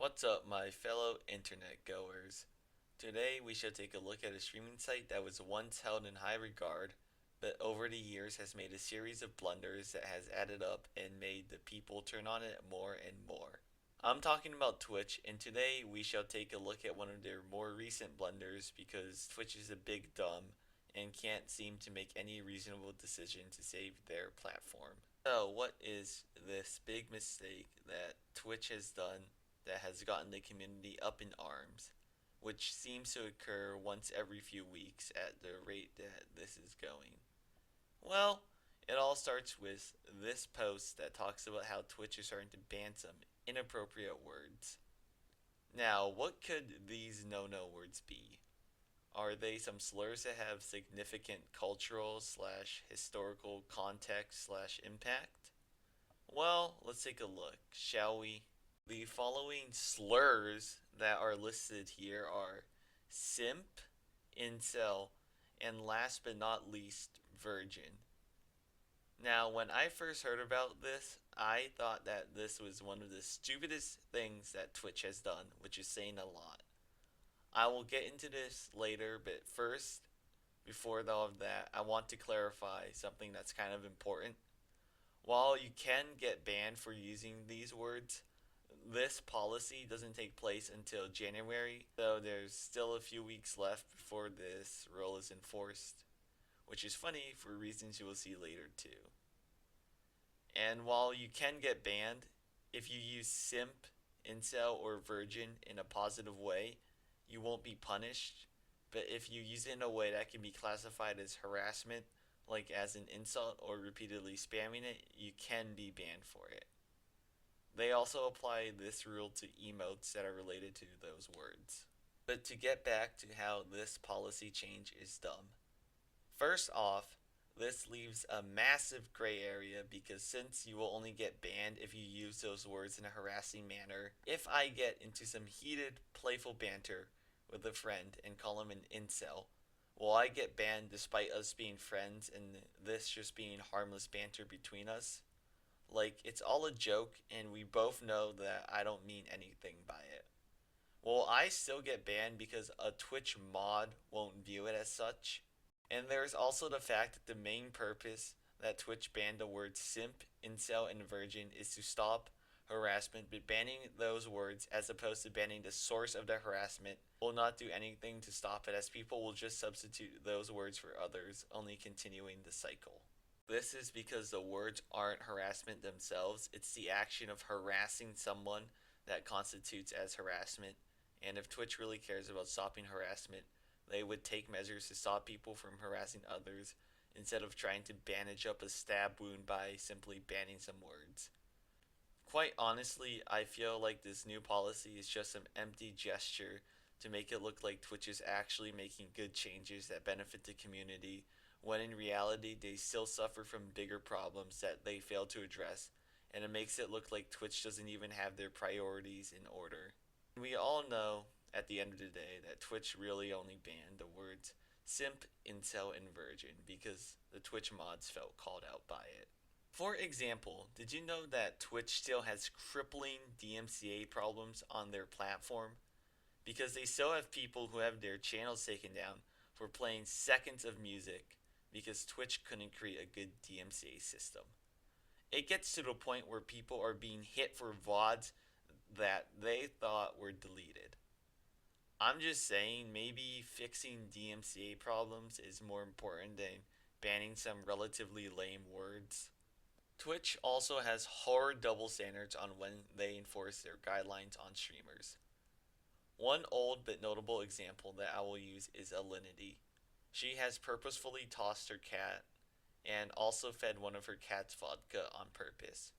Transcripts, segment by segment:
What's up, my fellow internet goers? Today we shall take a look at a streaming site that was once held in high regard, but over the years has made a series of blunders that has added up and made the people turn on it more and more. I'm talking about Twitch, and today we shall take a look at one of their more recent blunders because Twitch is a big dumb and can't seem to make any reasonable decision to save their platform. So, what is this big mistake that Twitch has done that has gotten the community up in arms, which seems to occur once every few weeks at the rate that this is going? Well, it all starts with this post that talks about how Twitch is starting to ban some inappropriate words. Now, what could these no words be? Are they some slurs that have significant cultural slash historical context slash impact? Well, let's take a look, shall we? The following slurs that are listed here are simp, incel, and last but not least, virgin. Now, when I first heard about this, I thought that this was one of the stupidest things that Twitch has done, which is saying a lot. I will get into this later, but first, before all of that, I want to clarify something that's kind of important. While you can get banned for using these words, this policy doesn't take place until January, so there's still a few weeks left before this rule is enforced, which is funny for reasons you will see later too. And while you can get banned, if you use simp, incel, or virgin in a positive way, you won't be punished. But if you use it in a way that can be classified as harassment, like as an insult or repeatedly spamming it, you can be banned for it. They also apply this rule to emotes that are related to those words. But to get back to how this policy change is dumb. First off, this leaves a massive gray area because since you will only get banned if you use those words in a harassing manner, if I get into some heated, playful banter with a friend and call him an incel, will I get banned despite us being friends and this just being harmless banter between us? Like, it's all a joke, and we both know that I don't mean anything by it. Will I still get banned because a Twitch mod won't view it as such? And there's also the fact that the main purpose that Twitch banned the words simp, incel, and virgin is to stop harassment, but banning those words as opposed to banning the source of the harassment will not do anything to stop it, as people will just substitute those words for others, only continuing the cycle. This is because the words aren't harassment themselves, it's the action of harassing someone that constitutes as harassment. And if Twitch really cares about stopping harassment, they would take measures to stop people from harassing others instead of trying to bandage up a stab wound by simply banning some words. Quite honestly, I feel like this new policy is just some empty gesture to make it look like Twitch is actually making good changes that benefit the community, when in reality they still suffer from bigger problems that they fail to address, and it makes it look like Twitch doesn't even have their priorities in order. We all know, at the end of the day, that Twitch really only banned the words simp, incel, and virgin because the Twitch mods felt called out by it. For example, did you know that Twitch still has crippling DMCA problems on their platform? Because they still have people who have their channels taken down for playing seconds of music because Twitch couldn't create a good DMCA system. It gets to the point where people are being hit for VODs that they thought were deleted. I'm just saying, maybe fixing DMCA problems is more important than banning some relatively lame words. Twitch also has hard double standards on when they enforce their guidelines on streamers. One old but notable example that I will use is Alinity. She has purposefully tossed her cat and also fed one of her cats vodka on purpose.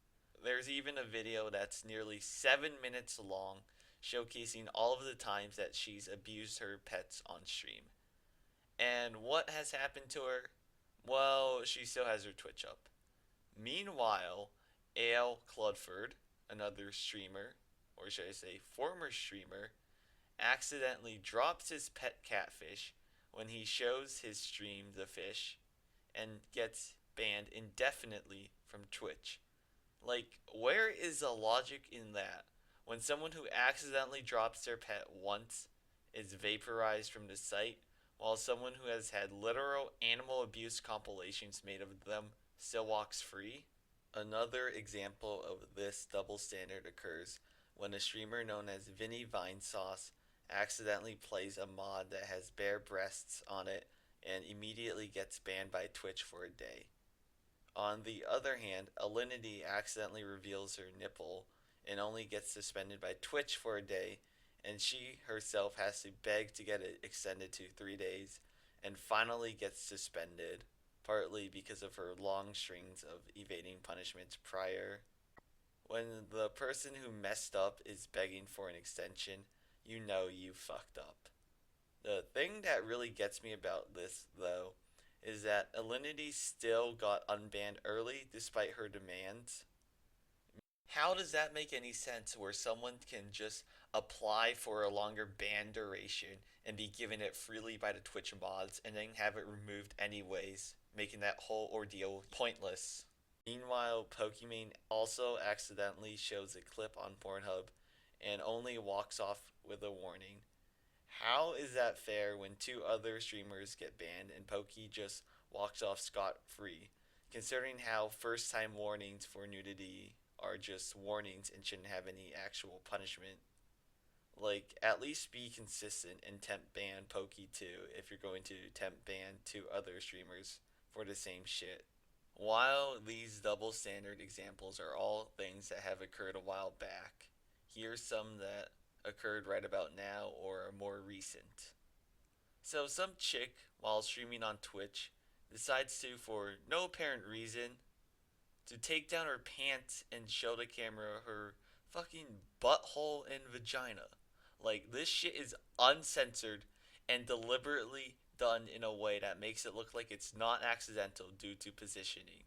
There's even a video that's nearly 7 minutes long showcasing all of the times that she's abused her pets on stream. And what has happened to her? Well, she still has her Twitch up. Meanwhile, Ale Cludford, another streamer, or should I say former streamer, accidentally drops his pet catfish when he shows his stream the fish and gets banned indefinitely from Twitch. Like, where is the logic in that? When someone who accidentally drops their pet once is vaporized from the site, while someone who has had literal animal abuse compilations made of them still walks free. Another example of this double standard occurs when a streamer known as Vinny Vinesauce accidentally plays a mod that has bare breasts on it and immediately gets banned by Twitch for a day. On the other hand, Alinity accidentally reveals her nipple and only gets suspended by Twitch for a day, and she herself has to beg to get it extended to 3 days, and finally gets suspended, partly because of her long strings of evading punishments prior. When the person who messed up is begging for an extension, you know you fucked up. The thing that really gets me about this, though, is that Alinity still got unbanned early despite her demands. How does that make any sense where someone can just apply for a longer ban duration and be given it freely by the Twitch mods and then have it removed anyways, making that whole ordeal pointless? Meanwhile, Pokimane also accidentally shows a clip on Pornhub and only walks off with a warning. How is that fair when two other streamers get banned and Pokey just walks off scot free, considering how first time warnings for nudity are just warnings and shouldn't have any actual punishment? Like, at least be consistent and temp ban Pokey too if you're going to temp ban two other streamers for the same shit. While these double standard examples are all things that have occurred a while back, here's some that occurred right about now or are more recent. So, some chick, while streaming on Twitch, decides to, for no apparent reason, to take down her pants and show the camera her fucking butthole and vagina. Like, this shit is uncensored and deliberately done in a way that makes it look like it's not accidental due to positioning.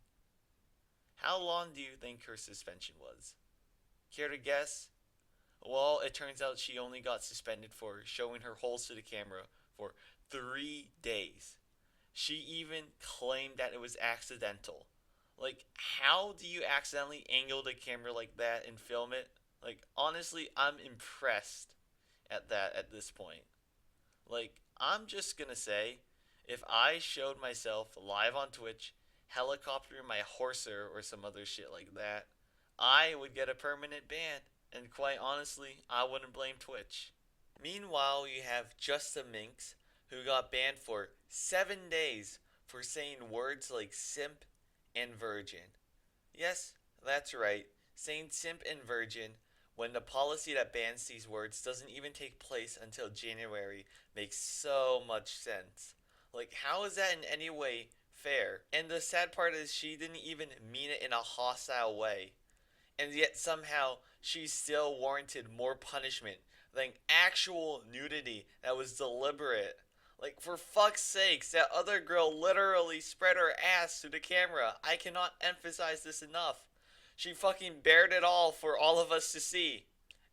How long do you think her suspension was? Care to guess? Well, it turns out she only got suspended for showing her holes to the camera for 3 days. She even claimed that it was accidental. Like, how do you accidentally angle the camera like that and film it? Like, honestly, I'm impressed at that at this point. Like, I'm just gonna say, if I showed myself live on Twitch, helicoptering my horser or some other shit like that, I would get a permanent ban. And quite honestly, I wouldn't blame Twitch. Meanwhile, you have Just a Minx, who got banned for 7 days for saying words like simp and virgin. Yes, that's right, saying simp and virgin when the policy that bans these words doesn't even take place until January makes so much sense. Like, how is that in any way fair? And the sad part is she didn't even mean it in a hostile way. And yet somehow she still warranted more punishment than actual nudity that was deliberate. Like, for fuck's sakes, that other girl literally spread her ass to the camera. I cannot emphasize this enough. She fucking bared it all for all of us to see.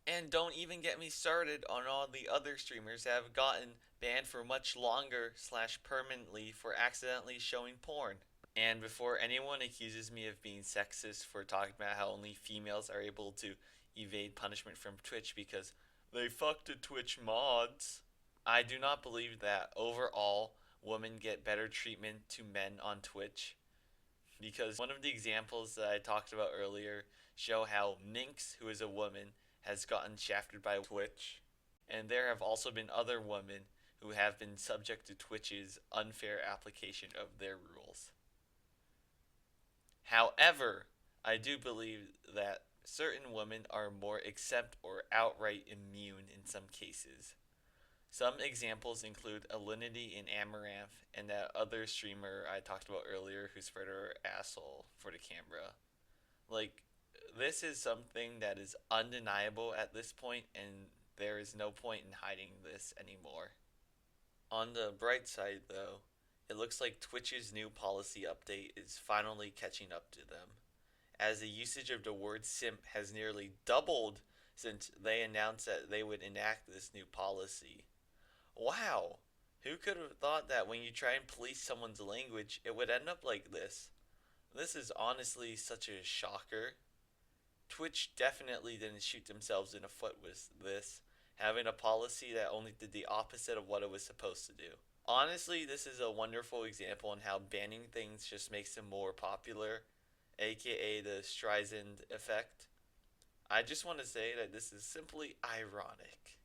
And don't even get me started on all the other streamers that have gotten banned for much longer / permanently for accidentally showing porn. And before anyone accuses me of being sexist for talking about how only females are able to evade punishment from Twitch because they fuck the Twitch mods, I do not believe that overall women get better treatment to men on Twitch, because one of the examples that I talked about earlier show how Minx, who is a woman, has gotten shafted by Twitch, and there have also been other women who have been subject to Twitch's unfair application of their rules. However, I do believe that certain women are more exempt or outright immune in some cases. Some examples include Alinity and Amaranth and that other streamer I talked about earlier who spread her asshole for the camera. Like, this is something that is undeniable at this point, and there is no point in hiding this anymore. On the bright side, though, it looks like Twitch's new policy update is finally catching up to them, as the usage of the word simp has nearly doubled since they announced that they would enact this new policy. Wow! Who could have thought that when you try and police someone's language, it would end up like this? This is honestly such a shocker. Twitch definitely didn't shoot themselves in the foot with this, having a policy that only did the opposite of what it was supposed to do. Honestly, this is a wonderful example on how banning things just makes them more popular, aka the Streisand effect. I just want to say that this is simply ironic,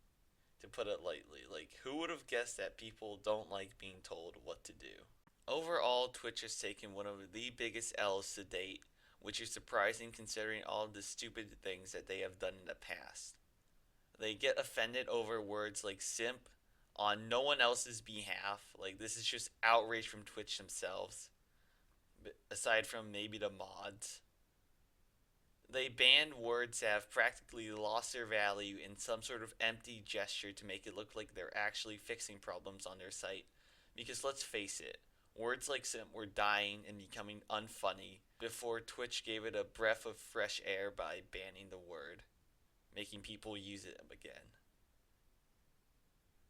to put it lightly. Like, who would have guessed that people don't like being told what to do? Overall, Twitch has taken one of the biggest L's to date, which is surprising considering all the stupid things that they have done in the past. They get offended over words like simp on no one else's behalf. Like, this is just outrage from Twitch themselves, aside from maybe the mods. They banned words that have practically lost their value in some sort of empty gesture to make it look like they're actually fixing problems on their site. Because let's face it, words like simp were dying and becoming unfunny before Twitch gave it a breath of fresh air by banning the word, making people use it again.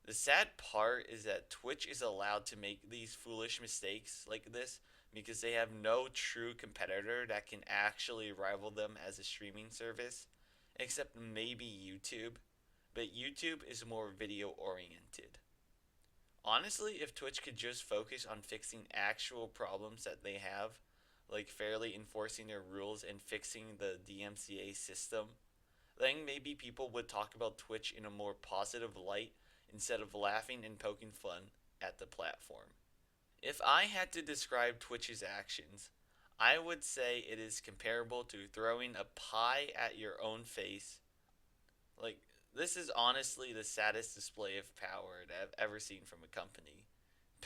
The sad part is that Twitch is allowed to make these foolish mistakes like this because they have no true competitor that can actually rival them as a streaming service, except maybe YouTube, but YouTube is more video oriented. Honestly, if Twitch could just focus on fixing actual problems that they have, like fairly enforcing their rules and fixing the DMCA system, then maybe people would talk about Twitch in a more positive light instead of laughing and poking fun at the platform. If I had to describe Twitch's actions, I would say it is comparable to throwing a pie at your own face. Like, this is honestly the saddest display of power that I've ever seen from a company.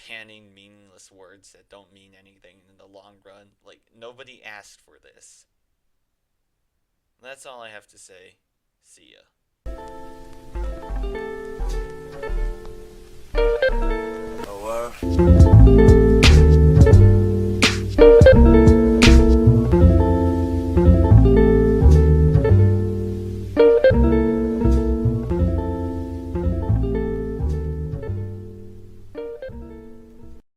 Banning meaningless words that don't mean anything in the long run. Like, nobody asked for this. That's all I have to say. See ya. Oh,